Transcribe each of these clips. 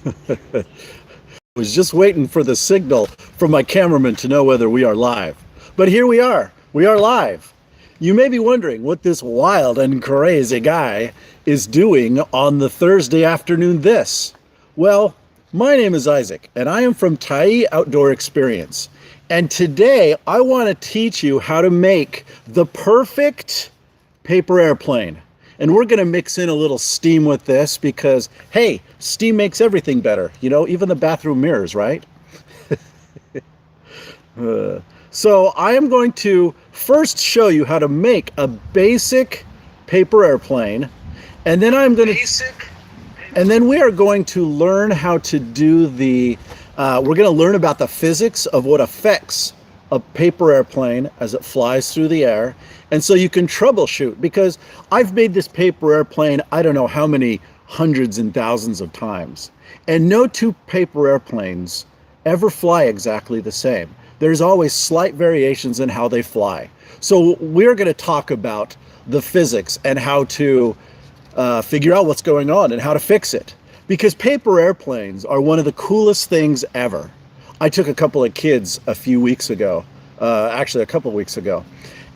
I was just waiting for the signal from my cameraman to know whether we are live. But here we are. We are live. You may be wondering what this wild and crazy guy is doing on the Thursday afternoon this. Well, my name is Isaac, and I am from Tai Outdoor Experience. And today I want to teach you how to make the perfect paper airplane. And we're going to mix in a little steam with this because, hey, steam makes everything better. You know, even the bathroom mirrors, right? So I am going to first show you how to make a basic paper airplane. And then we are going to learn how to do we're going to learn about the physics of what affects a paper airplane as it flies through the air. And so you can troubleshoot, because I've made this paper airplane, I don't know how many hundreds and thousands of times. And no two paper airplanes ever fly exactly the same. There's always slight variations in how they fly. So we're going to talk about the physics and how to figure out what's going on and how to fix it. Because paper airplanes are one of the coolest things ever. I took a couple of kids a few weeks ago, actually a couple of weeks ago,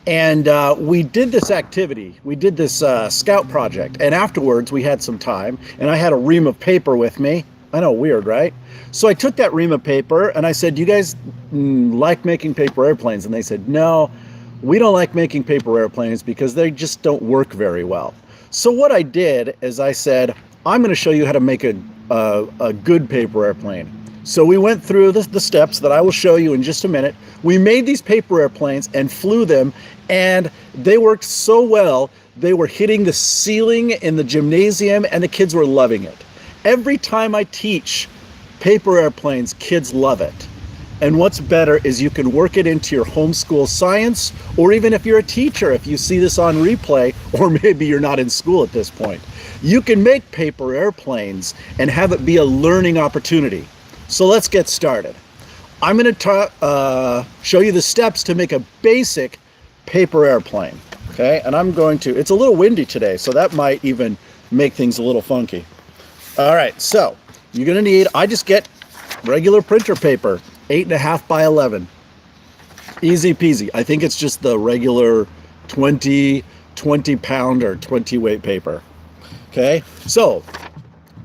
and we did this activity. We did this scout project, and afterwards we had some time, and I had a ream of paper with me. I know, weird, right? So I took that ream of paper and I said, "Do you guys like making paper airplanes?" And they said, "No, we don't like making paper airplanes because they just don't work very well." So what I did is I said, "I'm going to show you how to make a good paper airplane." So we went through the steps that I will show you in just a minute. We made these paper airplanes and flew them, and they worked so well. They were hitting the ceiling in the gymnasium, and the kids were loving it. Every time I teach paper airplanes, kids love it. And what's better is you can work it into your homeschool science, or even if you're a teacher, if you see this on replay, or maybe you're not in school at this point, you can make paper airplanes and have it be a learning opportunity. So let's get started. I'm going to show you the steps to make a basic paper airplane. Okay, and it's a little windy today, so that might even make things a little funky. All right, so you're going to need, I just get regular printer paper, 8.5 by 11. Easy peasy. I think it's just the regular 20 pound or 20 weight paper. Okay, so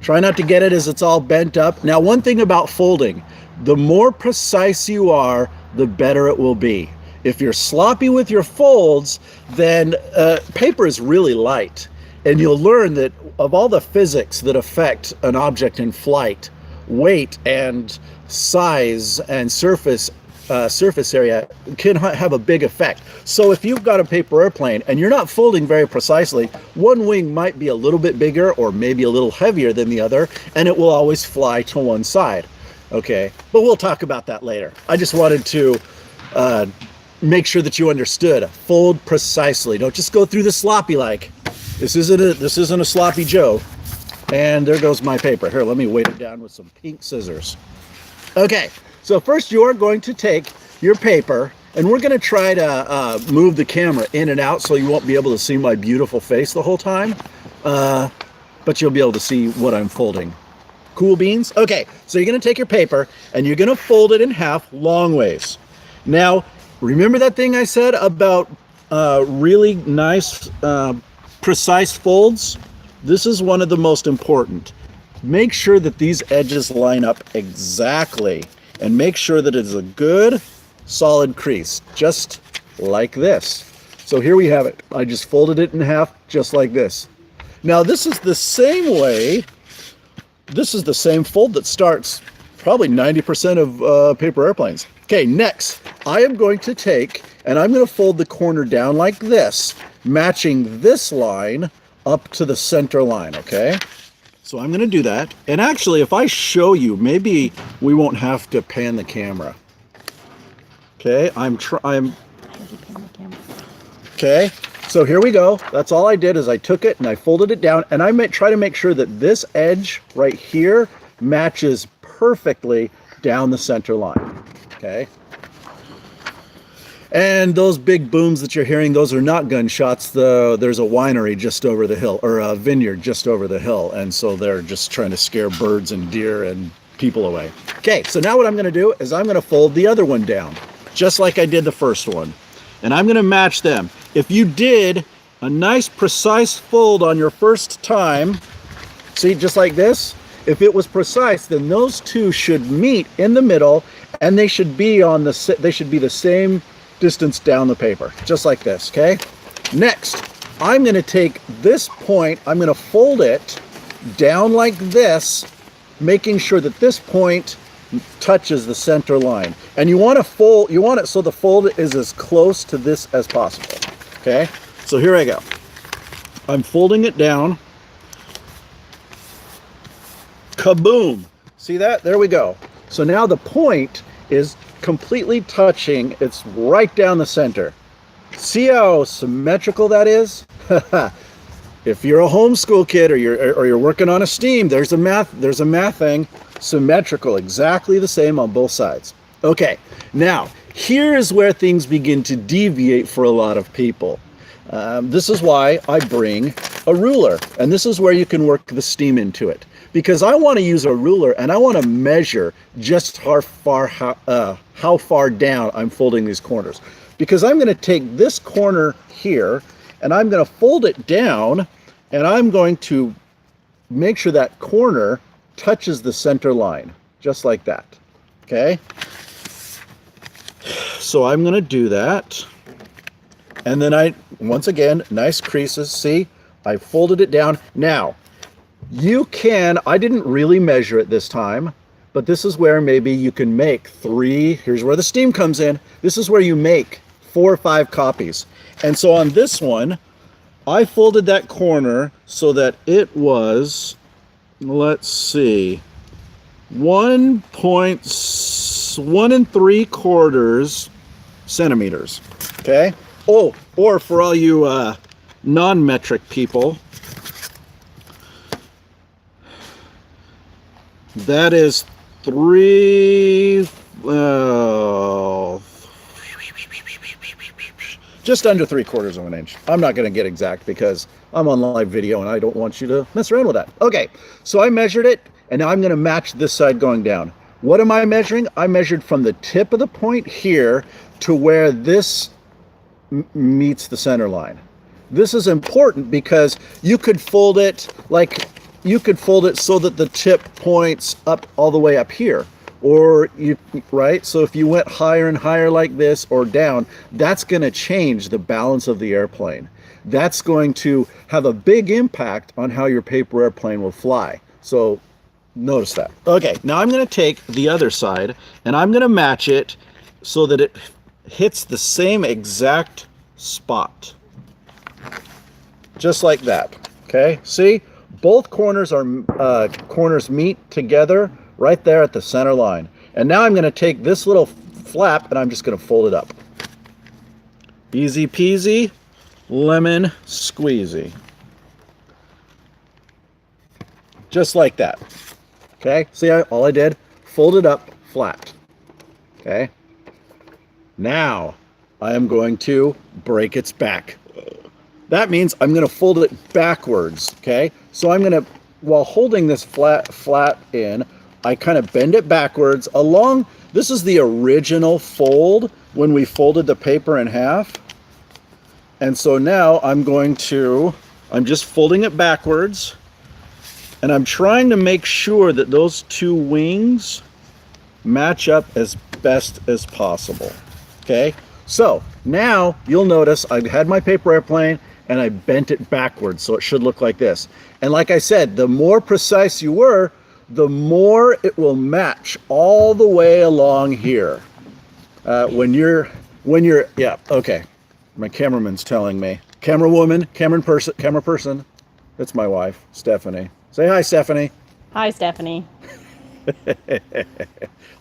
try not to get it as it's all bent up. Now, one thing about folding, the more precise you are, the better it will be. If you're sloppy with your folds, then paper is really light. And you'll learn that of all the physics that affect an object in flight, weight and size and surface area can have a big effect. So if you've got a paper airplane and you're not folding very precisely, one wing might be a little bit bigger or maybe a little heavier than the other, and it will always fly to one side. Okay, but we'll talk about that later. I just wanted to make sure that you understood. Fold precisely. Don't just go through the sloppy like. This isn't a sloppy Joe. And there goes my paper. Here, let me weight it down with some pink scissors. Okay, so first you are going to take your paper, and we're going to try to move the camera in and out so you won't be able to see my beautiful face the whole time, but you'll be able to see what I'm folding. Cool beans? Okay, so you're going to take your paper and you're going to fold it in half long ways. Now, remember that thing I said about really nice, precise folds? This is one of the most important. Make sure that these edges line up exactly, and make sure that it is a good solid crease, just like this. So here we have it. I just folded it in half just like this. Now this is the same way, this is the same fold that starts probably 90% of paper airplanes. Okay, next I am going to take and I'm going to fold the corner down like this, matching this line up to the center line, okay? So I'm going to do that. And actually, if I show you, maybe we won't have to pan the camera. Okay, okay, so here we go. That's all I did is I took it and I folded it down, and I might try to make sure that this edge right here matches perfectly down the center line. Okay. And those big booms that you're hearing, those are not gunshots. There's a winery just over the hill, or a vineyard just over the hill. And so they're just trying to scare birds and deer and people away. Okay, so now what I'm gonna do is I'm gonna fold the other one down, just like I did the first one. And I'm gonna match them. If you did a nice precise fold on your first time, see, just like this, if it was precise, then those two should meet in the middle, and they should be the same distance down the paper, just like this, okay? Next, I'm gonna take this point, I'm gonna fold it down like this, making sure that this point touches the center line. And you want it so the fold is as close to this as possible, okay? So here I go. I'm folding it down. Kaboom! See that? There we go. So now the point is completely touching, it's right down the center. See how symmetrical that is? If you're a homeschool kid or you're working on a STEAM, there's a math thing. Symmetrical, exactly the same on both sides. Okay, now here is where things begin to deviate for a lot of people. This is why I bring a ruler, and this is where you can work the STEAM into it. Because I want to use a ruler and I want to measure just how far down I'm folding these corners. Because I'm going to take this corner here and I'm going to fold it down, and I'm going to make sure that corner touches the center line, just like that. Okay? So I'm going to do that. And then once again, nice creases. See, I folded it down. Now, I didn't really measure it this time, but this is where maybe you can make here's where the STEAM comes in. This is where you make 4 or 5 copies. And so on this one, I folded that corner so that it was, let's see, 1 3/4 centimeters, okay? Oh, or for all you non-metric people, that is just under 3/4 of an inch. I'm not going to get exact because I'm on live video and I don't want you to mess around with that. Okay, so I measured it, and now I'm going to match this side going down. What am I measuring? I measured from the tip of the point here to where this meets the center line. This is important because you could fold it so that the tip points up all the way up here, right? So if you went higher and higher like this or down, that's going to change the balance of the airplane. That's going to have a big impact on how your paper airplane will fly. So notice that. Okay, now I'm going to take the other side and I'm going to match it so that it hits the same exact spot. Just like that. Okay, see? Both corners meet together right there at the center line. And now I'm going to take this little flap and I'm just going to fold it up. Easy peasy, lemon squeezy. Just like that. Okay, see all I did? Fold it up flat. Okay, now I am going to break its back. That means I'm going to fold it backwards, okay? So I'm going to, while holding this flat in, I kind of bend it backwards along. This is the original fold when we folded the paper in half. And so now I'm just folding it backwards, and I'm trying to make sure that those two wings match up as best as possible, okay? So now you'll notice I had my paper airplane and I bent it backwards, so it should look like this. And like I said, the more precise you were, the more it will match all the way along here. Yeah, okay. My cameraman's telling me. Camera person. That's my wife, Stephanie. Say hi, Stephanie. Hi, Stephanie.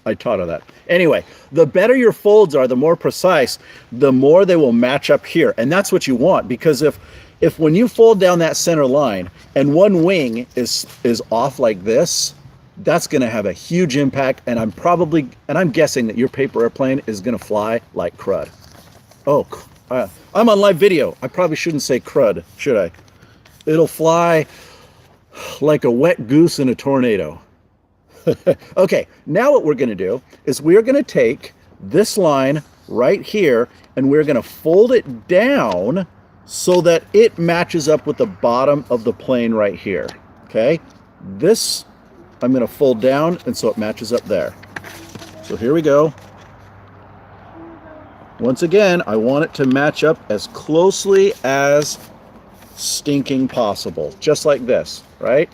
I taught her that. Anyway, the better your folds are, the more precise, the more they will match up here. And that's what you want, because if when you fold down that center line and one wing is off like this, that's going to have a huge impact. And I'm guessing that your paper airplane is going to fly like crud. Oh, I'm on live video. I probably shouldn't say crud, should I? It'll fly like a wet goose in a tornado. Okay, now what we're going to do is we're going to take this line right here and we're going to fold it down so that it matches up with the bottom of the plane right here. Okay, this I'm going to fold down and so it matches up there. So here we go. Once again, I want it to match up as closely as stinking possible, just like this, right?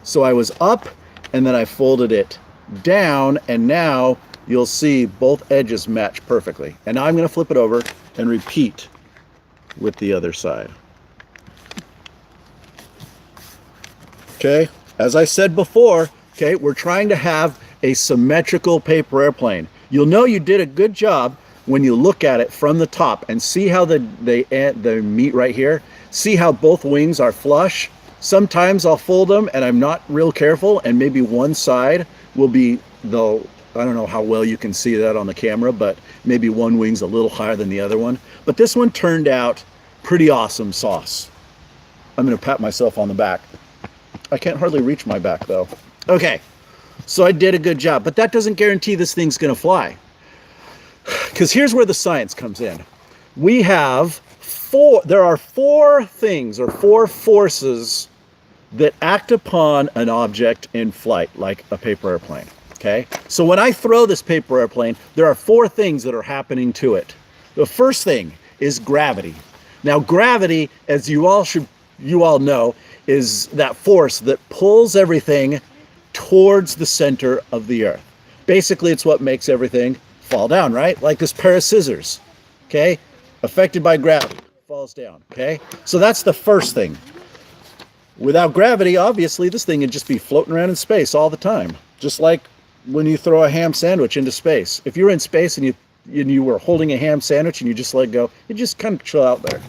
So I was up and then I folded it down, and now you'll see both edges match perfectly. And now I'm going to flip it over and repeat with the other side. Okay, as I said before, okay, we're trying to have a symmetrical paper airplane. You'll know you did a good job when you look at it from the top and see how they meet right here. See how both wings are flush. Sometimes I'll fold them and I'm not real careful, and maybe one side will be, though I don't know how well you can see that on the camera, but maybe one wing's a little higher than the other one. But this one turned out pretty awesome sauce. I'm going to pat myself on the back. I can't hardly reach my back though. Okay, so I did a good job, but that doesn't guarantee this thing's going to fly. Because here's where the science comes in. There are four things or four forces that act upon an object in flight, like a paper airplane. Okay, so when I throw this paper airplane, there are four things that are happening to it. The first thing is gravity. Now, gravity, as you all know, is that force that pulls everything towards the center of the earth. Basically, it's what makes everything fall down, right? Like this pair of scissors, okay? Affected by gravity, falls down, okay? So that's the first thing. Without gravity, obviously, this thing would just be floating around in space all the time. Just like when you throw a ham sandwich into space. If you're in space and you were holding a ham sandwich and you just let go, you just kind of chill out there.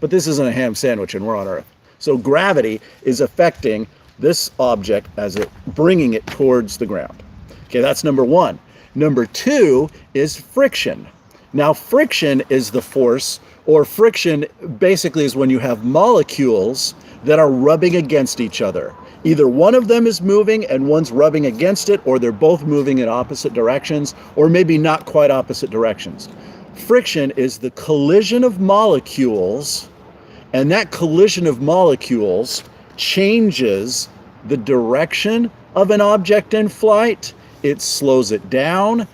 But this isn't a ham sandwich and we're on Earth. So gravity is affecting this object as it bringing it towards the ground. Okay, that's number one. Number two is friction. Now, friction is the force, or friction basically is when you have molecules that are rubbing against each other. Either one of them is moving and one's rubbing against it, or they're both moving in opposite directions, or maybe not quite opposite directions. Friction is the collision of molecules, and that collision of molecules changes the direction of an object in flight. It slows it down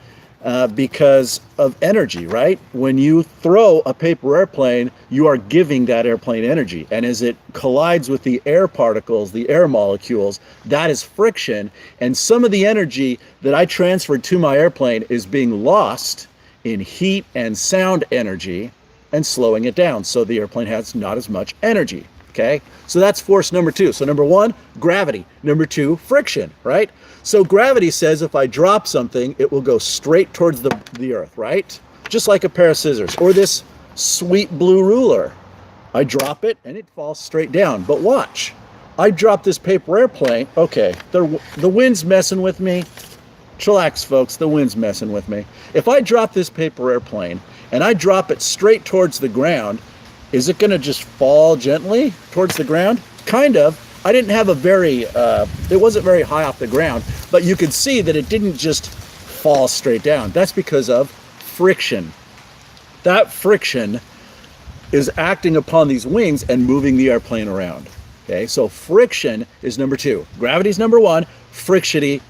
because of energy, right? When you throw a paper airplane, you are giving that airplane energy. And as it collides with the air particles, the air molecules, that is friction. And some of the energy that I transferred to my airplane is being lost in heat and sound energy and slowing it down. So the airplane has not as much energy. Okay, so that's force number two. So number one, gravity. Number two, friction, right? So gravity says if I drop something, it will go straight towards the earth, right? Just like a pair of scissors or this sweet blue ruler. I drop it and it falls straight down. But watch, I drop this paper airplane. Okay, the wind's messing with me. Chillax, folks, the wind's messing with me. If I drop this paper airplane and I drop it straight towards the ground, is it going to just fall gently towards the ground? Kind of. I didn't have it wasn't very high off the ground, but you could see that it didn't just fall straight down. That's because of friction. That friction is acting upon these wings and moving the airplane around. Okay, so friction is number two. Gravity is number one. Frictiony.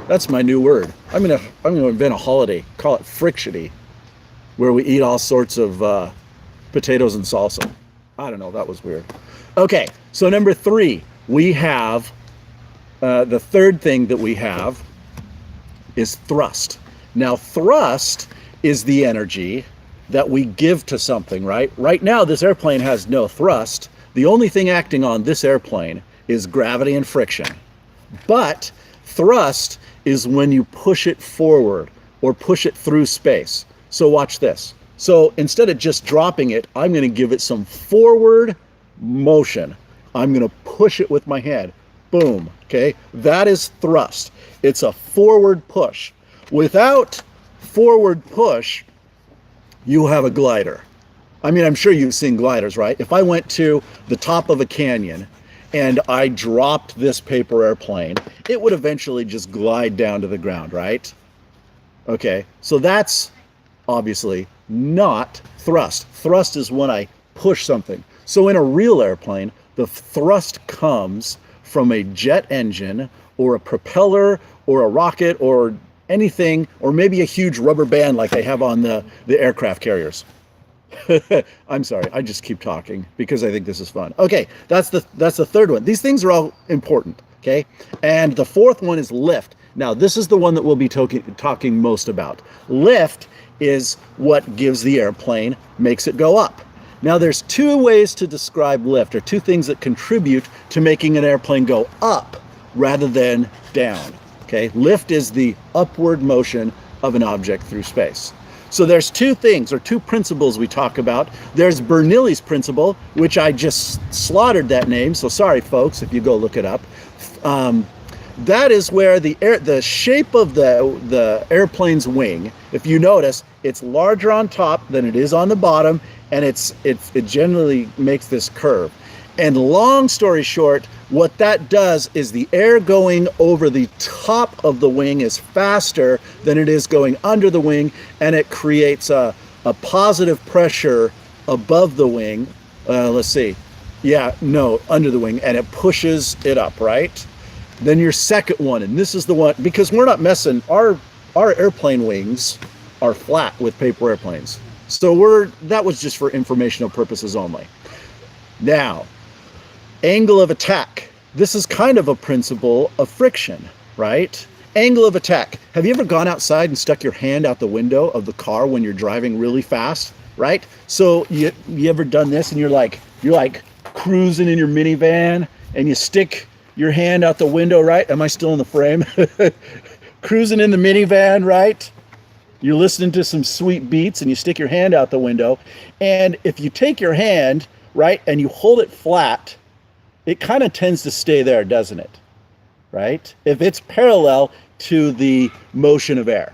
That's my new word. I'm gonna invent a holiday. Call it frictiony, where we eat all sorts of potatoes and salsa. I don't know, that was weird. Okay, so number three, we have, the third thing that we have is thrust. Now, thrust is the energy that we give to something, right? Right now, this airplane has no thrust. The only thing acting on this airplane is gravity and friction. But thrust is when you push it forward or push it through space. So watch this. So instead of just dropping it, I'm going to give it some forward motion. I'm going to push it with my hand. Boom. Okay. That is thrust. It's a forward push. Without forward push, you have a glider. I mean, I'm sure you've seen gliders, right? If I went to the top of a canyon and I dropped this paper airplane, it would eventually just glide down to the ground, right? Okay, so that's obviously not thrust. Thrust is when I push something. So in a real airplane, the thrust comes from a jet engine or a propeller or a rocket or anything, or maybe a huge rubber band like they have on the aircraft carriers. I'm sorry, I just keep talking because I think this is fun. Okay, that's the third one. These things are all important, okay? And the fourth one is lift. Now, this is the one that we'll be talking most about. Lift is what gives the airplane, makes it go up. Now, there's two ways to describe lift, or two things that contribute to making an airplane go up rather than down, okay? Lift is the upward motion of an object through space. So there's two things, or two principles we talk about. There's Bernoulli's principle, which I just slaughtered that name, so sorry folks if you go look it up. That is where the shape of the airplane's wing, if you notice, it's larger on top than it is on the bottom, and it generally makes this curve. And long story short, what that does is the air going over the top of the wing is faster than it is going under the wing, and it creates a positive pressure above the wing. Let's see. Yeah, no, under the wing, and it pushes it up, right? Then your second one, and this is the one, because we're not messing, our airplane wings are flat with paper airplanes. So that was just for informational purposes only. Now, angle of attack. This is kind of a principle of friction, right? Angle of attack. Have you ever gone outside and stuck your hand out the window of the car when you're driving really fast, right? So you ever done this and you're like cruising in your minivan and you stick your hand out the window, right? Am I still in the frame? Cruising in the minivan, right? You're listening to some sweet beats and you stick your hand out the window. And if you take your hand, right, and you hold it flat, it kind of tends to stay there, doesn't it? Right? If it's parallel to the motion of air.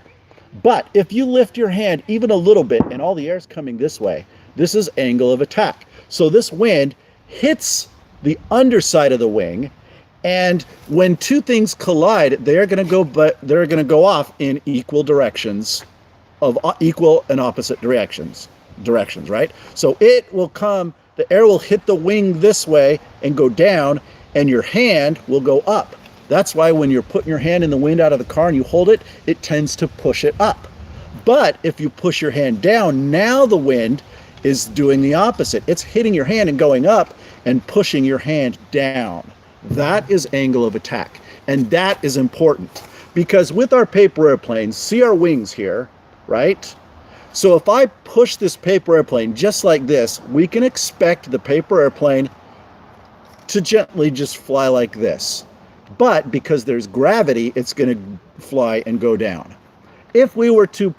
But if you lift your hand even a little bit and all the air is coming this way, this is angle of attack. So this wind hits the underside of the wing, and when two things collide, they're going to go off in equal directions, of equal and opposite directions, right? So it will come, the air will hit the wing this way and go down, and your hand will go up. That's why when you're putting your hand in the wind out of the car and you hold it, it tends to push it up. But if you push your hand down, now the wind is doing the opposite. It's hitting your hand and going up and pushing your hand down. That is angle of attack. And that is important because with our paper airplanes, see our wings here, right? So if I push this paper airplane just like this, we can expect the paper airplane to gently just fly like this. But because there's gravity, it's going to fly and go down. If we were to,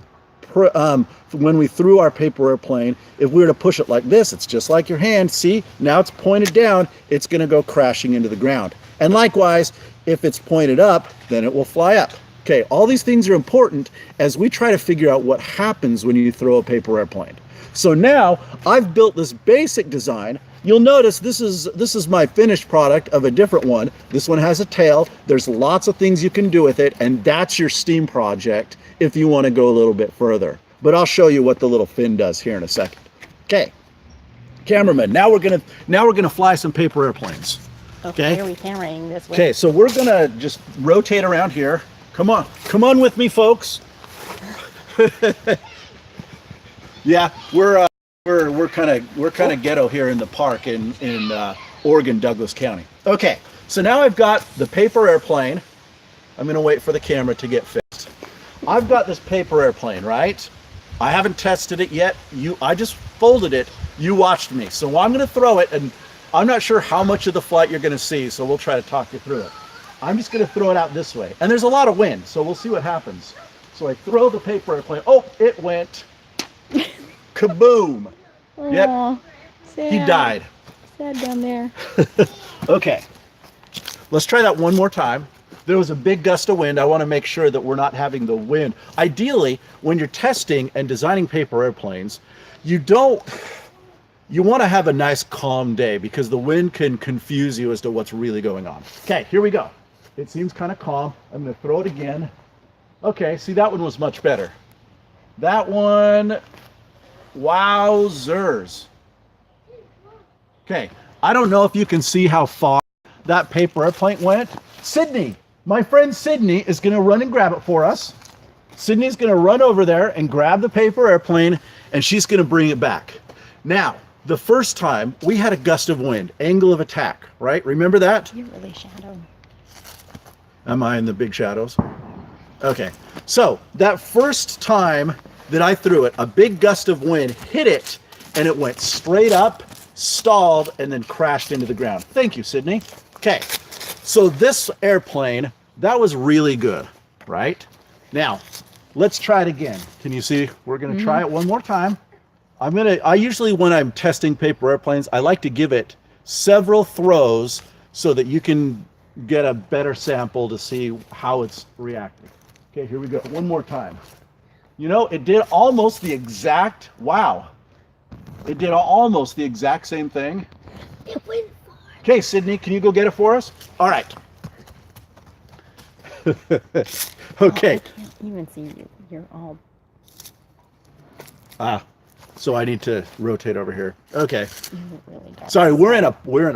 when we threw our paper airplane, if we were to push it like this, it's just like your hand. See, now it's pointed down, it's going to go crashing into the ground. And likewise, if it's pointed up, then it will fly up. Okay, all these things are important as we try to figure out what happens when you throw a paper airplane. So now I've built this basic design. You'll notice this is my finished product of a different one. This one has a tail. There's lots of things you can do with it, and that's your STEAM project if you want to go a little bit further. But I'll show you what the little fin does here in a second. Okay, cameraman. Now we're gonna fly some paper airplanes. Okay. Are we cameraing this way? Okay, so we're gonna just rotate around here. Come on with me, folks. Yeah, we're kind of ghetto here in the park in Oregon, Douglas County. Okay, so now I've got the paper airplane. I'm gonna wait for the camera to get fixed. I've got this paper airplane, right? I haven't tested it yet. I just folded it. You watched me. So I'm gonna throw it, and I'm not sure how much of the flight you're gonna see, so we'll try to talk you through it. I'm just gonna throw it out this way. And there's a lot of wind, so we'll see what happens. So I throw the paper airplane. Oh, it went kaboom. Aww, yep, sad. He died. Sad down there. Okay, let's try that one more time. there was a big gust of wind. I want to make sure that we're not having the wind. Ideally, when you're testing and designing paper airplanes, you want to have a nice calm day because the wind can confuse you as to what's really going on. Okay, here we go. It seems kind of calm. I'm going to throw it again. Okay, see, that one was much better. That one, wowzers. Okay, I don't know if you can see how far that paper airplane went. Sydney, my friend Sydney is going to run and grab it for us. Sydney's going to run over there and grab the paper airplane, and she's going to bring it back. Now, the first time we had a gust of wind, angle of attack, right? Remember that? You're really shadowed. Am I in the big shadows? Okay, so that first time that I threw it, a big gust of wind hit it, and it went straight up, stalled, and then crashed into the ground. Thank you, Sydney. Okay, so this airplane, that was really good, right? Now, let's try it again. Can you see? We're gonna try it one more time. I usually, when I'm testing paper airplanes, I like to give it several throws so that you can get a better sample to see how it's reacting. Okay, here we go, one more time. You know, it did almost the exact, wow. It did almost the exact same thing. It went far. Okay, Sydney, can you go get it for us? All right. Okay. Oh, I can't even see you. You're all. So I need to rotate over here. Okay. Really dark. Sorry, we're in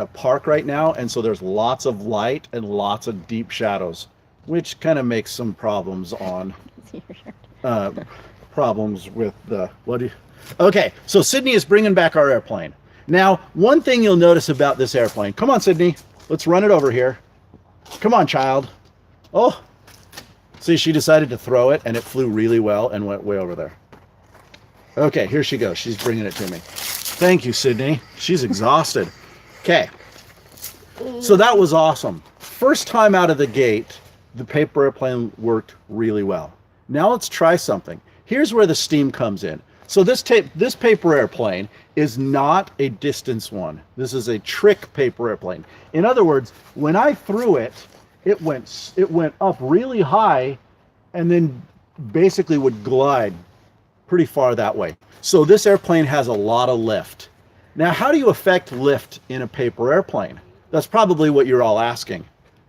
a park right now, and so there's lots of light and lots of deep shadows, which kind of makes some problems on problems with the Okay, so Sydney is bringing back our airplane. Now, one thing you'll notice about this airplane. Come on, Sydney. Let's run it over here. Come on, child. Oh, see, she decided to throw it, and it flew really well and went way over there. Okay, here she goes. She's bringing it to me. Thank you, Sydney. She's exhausted. Okay. So that was awesome. First time out of the gate, the paper airplane worked really well. Now let's try something. Here's where the steam comes in. So this paper airplane is not a distance one. This is a trick paper airplane. In other words, when I threw it, it went up really high and then basically would glide pretty far that way. So this airplane has a lot of lift. Now, how do you affect lift in a paper airplane? That's probably what you're all asking.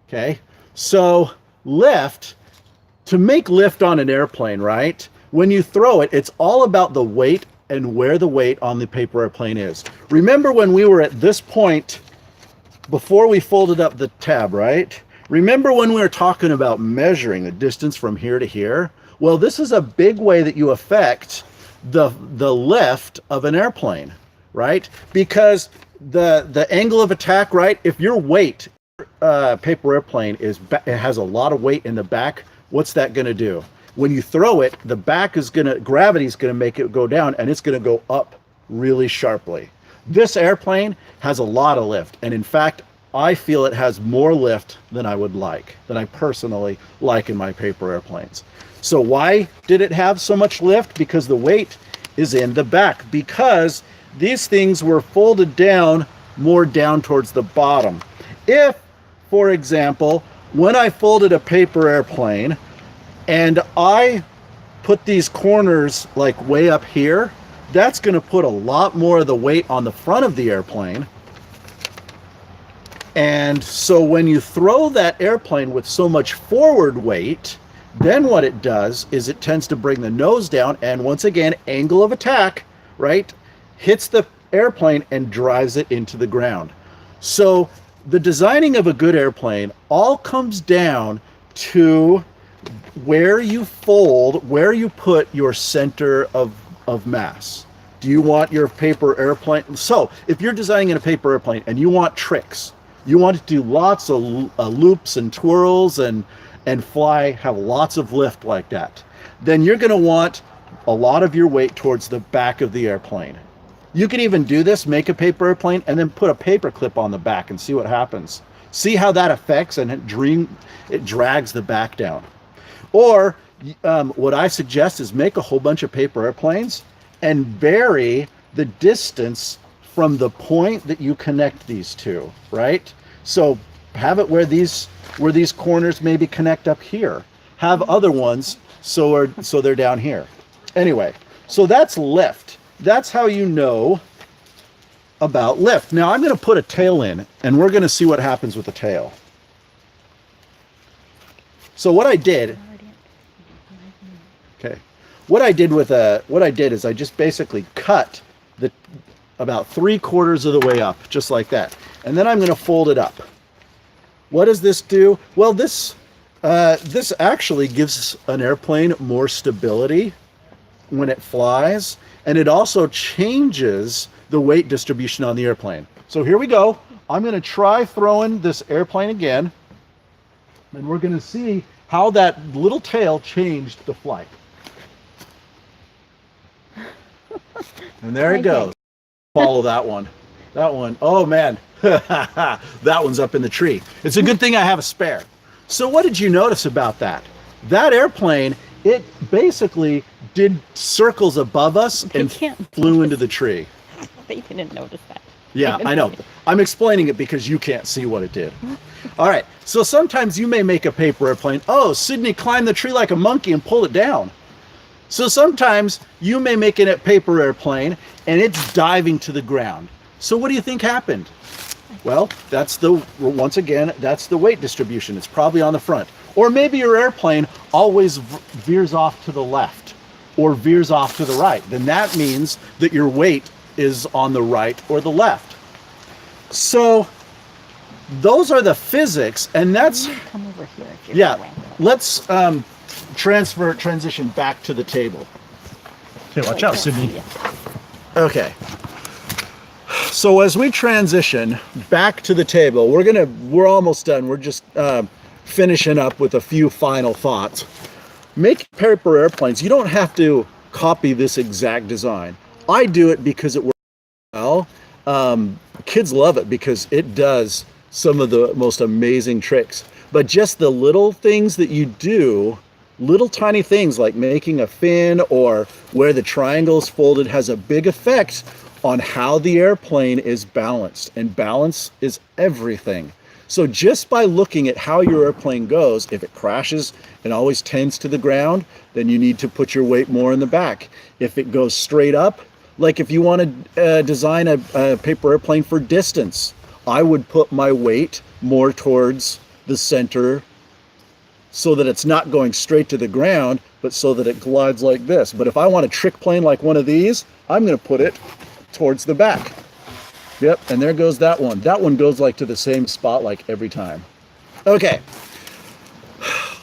Okay, so lift, to make lift on an airplane, right? When you throw it, it's all about the weight and where the weight on the paper airplane is. Remember when we were at this point before we folded up the tab, right? Remember when we were talking about measuring the distance from here to here? Well, this is a big way that you affect the lift of an airplane, right? Because the angle of attack, right? If your weight, paper airplane it has a lot of weight in the back, what's that going to do? When you throw it, the back is gravity's going to make it go down, and it's going to go up really sharply. This airplane has a lot of lift, and in fact, I feel it has more lift than I would like, than I personally like in my paper airplanes. So why did it have so much lift? Because the weight is in the back, because these things were folded down more down towards the bottom. If, for example, when I folded a paper airplane and I put these corners like way up here, that's going to put a lot more of the weight on the front of the airplane. And so when you throw that airplane with so much forward weight, then what it does is it tends to bring the nose down, and once again, angle of attack, right, hits the airplane and drives it into the ground. So the designing of a good airplane all comes down to where you fold, where you put your center of mass. Do you want your paper airplane? So if you're designing a paper airplane and you want tricks, you want to do lots of loops and twirls and fly, have lots of lift like that, then you're going to want a lot of your weight towards the back of the airplane. You can even do this, make a paper airplane, and then put a paper clip on the back and see what happens. See how that affects, and it drags the back down. Or what I suggest is make a whole bunch of paper airplanes and vary the distance from the point that you connect these two, right? So have it where these corners maybe connect up here. Have other ones so they're down here. Anyway, so that's lift. That's how you know about lift. Now I'm going to put a tail in, and we're going to see what happens with the tail. So what I did, okay, what I did is I just basically cut about 3/4 of the way up, just like that, and then I'm going to fold it up. What does this do? Well, this actually gives an airplane more stability when it flies, and it also changes the weight distribution on the airplane. So here we go. I'm going to try throwing this airplane again, and we're going to see how that little tail changed the flight. And there it goes. Follow that one. That one. Oh man, that one's up in the tree. It's a good thing I have a spare. So what did you notice about that? That airplane, it basically did circles above us and flew into the tree. But you didn't notice that. Yeah, I know. I'm explaining it because you can't see what it did. All right, so sometimes you may make a paper airplane. Oh, Sydney climbed the tree like a monkey and pulled it down. So sometimes you may make it a paper airplane and it's diving to the ground. So what do you think happened? Well, once again, that's the weight distribution. It's probably on the front. Or maybe your airplane always veers off to the left or veers off to the right. Then that means that your weight is on the right or the left. So those are the physics, and that's... Come over here if you're yeah, let's transition back to the table. Okay, watch out, Sydney. Okay. So as we transition back to the table, we're almost done. We're just finishing up with a few final thoughts. Making paper airplanes, you don't have to copy this exact design. I do it because it works well. Kids love it because it does some of the most amazing tricks. But just the little things that you do, little tiny things like making a fin or where the triangle is folded, has a big effect on how the airplane is balanced. And balance is everything. So just by looking at how your airplane goes, if it crashes and always tends to the ground, then you need to put your weight more in the back. If it goes straight up, like if you want to design a paper airplane for distance, I would put my weight more towards the center so that it's not going straight to the ground, but so that it glides like this. But if I want a trick plane like one of these, I'm going to put it towards the back. Yep, and there goes that one. That one goes like to the same spot like every time. Okay.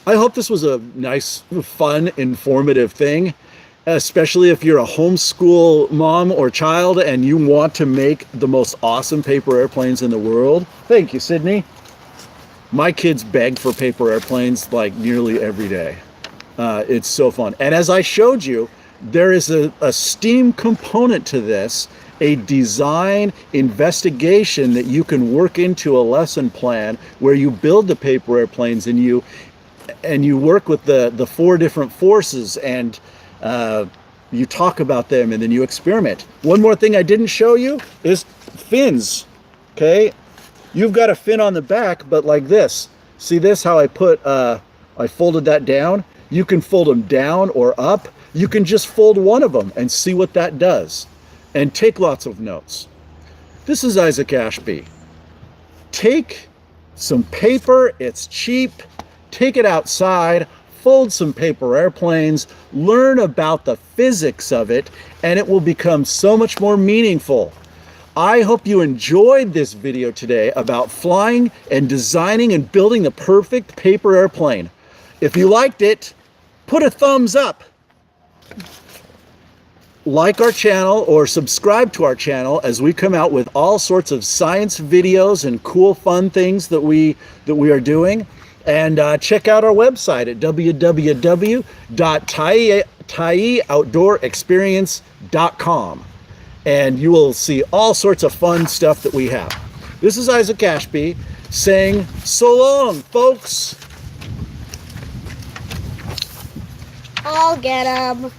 I hope this was a nice, fun, informative thing, especially if you're a homeschool mom or child and you want to make the most awesome paper airplanes in the world. Thank you, Sydney. My kids beg for paper airplanes like nearly every day. It's so fun. And as I showed you, there is a STEAM component to this, a design investigation that you can work into a lesson plan where you build the paper airplanes and you work with the 4 different forces and you talk about them and then you experiment. One more thing I didn't show you is fins. Okay, you've got a fin on the back, but like this. See this? How I folded that down. You can fold them down or up. You can just fold one of them and see what that does, and take lots of notes. This is Isaac Ashby. Take some paper. It's cheap. Take it outside. Fold some paper airplanes, learn about the physics of it, and it will become so much more meaningful. I hope you enjoyed this video today about flying and designing and building the perfect paper airplane. If you liked it, put a thumbs up. Like our channel or subscribe to our channel as we come out with all sorts of science videos and cool fun things that we are doing. And check out our website at www.taioutdoorexperience.com, and you will see all sorts of fun stuff that we have. This is Isaac Ashby saying so long, folks. I'll get 'em.